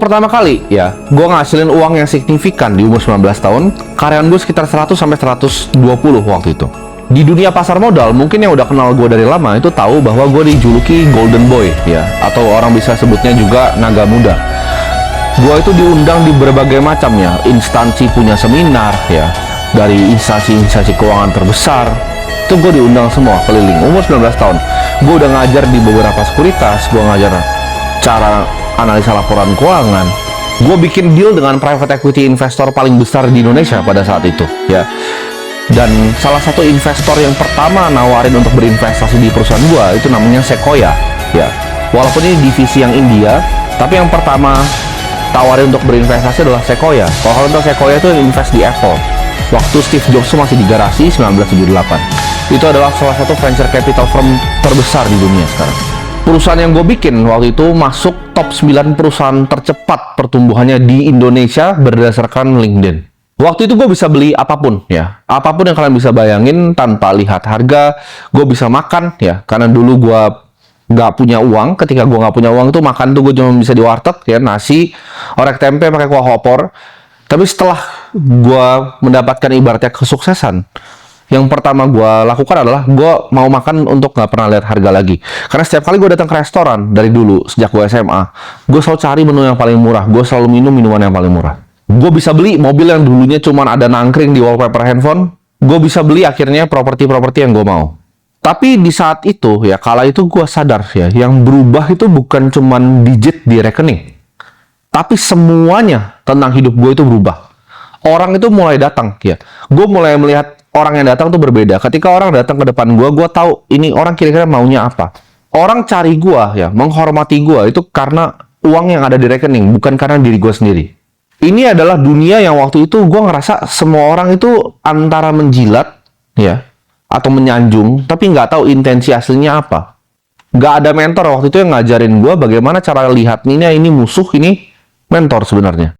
pertama kali ya, gue ngasilin uang yang signifikan di umur 19 tahun, karyawan gue sekitar 100 sampai 120 waktu itu. Di dunia pasar modal, mungkin yang udah kenal gue dari lama itu tahu bahwa gue dijuluki Golden Boy ya, atau orang bisa sebutnya juga naga muda. Gue itu diundang di berbagai macam ya, instansi punya seminar ya, dari instansi keuangan terbesar, itu gue diundang semua keliling. Umur 19 tahun, gue udah ngajar di beberapa sekuritas, gue ngajar cara analisa laporan keuangan. Gue bikin deal dengan private equity investor paling besar di Indonesia pada saat itu ya. Dan salah satu investor yang pertama nawarin untuk berinvestasi di perusahaan gue itu namanya Sequoia ya. Walaupun ini divisi yang India, tapi yang pertama tawarin untuk berinvestasi adalah Sequoia. Kalau kalian tahu, Sequoia itu yang invest di Apple waktu Steve Jobs masih di garasi 1978. Itu adalah salah satu venture capital firm terbesar di dunia sekarang. Perusahaan yang gue bikin waktu itu masuk top 9 perusahaan tercepat pertumbuhannya di Indonesia berdasarkan LinkedIn. Waktu itu gue bisa beli apapun ya, apapun yang kalian bisa bayangin tanpa lihat harga. Gue bisa makan ya, karena dulu gue nggak punya uang. Ketika gue nggak punya uang tuh makan tuh gue cuma bisa di warteg ya, nasi, orek tempe pakai kuah opor. Tapi setelah gue mendapatkan ibaratnya kesuksesan, yang pertama gue lakukan adalah gue mau makan untuk nggak pernah lihat harga lagi. Karena setiap kali gue datang ke restoran dari dulu sejak gue SMA, gue selalu cari menu yang paling murah. Gue selalu minum minuman yang paling murah. Gue bisa beli mobil yang dulunya cuma ada nangkring di wallpaper handphone. Gue bisa beli akhirnya properti-properti yang gue mau. Tapi di saat itu ya, kala itu gue sadar ya, yang berubah itu bukan cuma digit di rekening, tapi semuanya tentang hidup gue itu berubah. Orang itu mulai datang ya. Gue mulai melihat orang yang datang tuh berbeda. Ketika orang datang ke depan gue tahu ini orang kira-kira maunya apa. Orang cari gue ya, menghormati gue itu karena uang yang ada di rekening, bukan karena diri gue sendiri. Ini adalah dunia yang waktu itu gue ngerasa semua orang itu antara menjilat ya, atau menyanjung, tapi nggak tahu intensi aslinya apa. Nggak ada mentor waktu itu yang ngajarin gue bagaimana cara lihat ini musuh, ini mentor sebenarnya.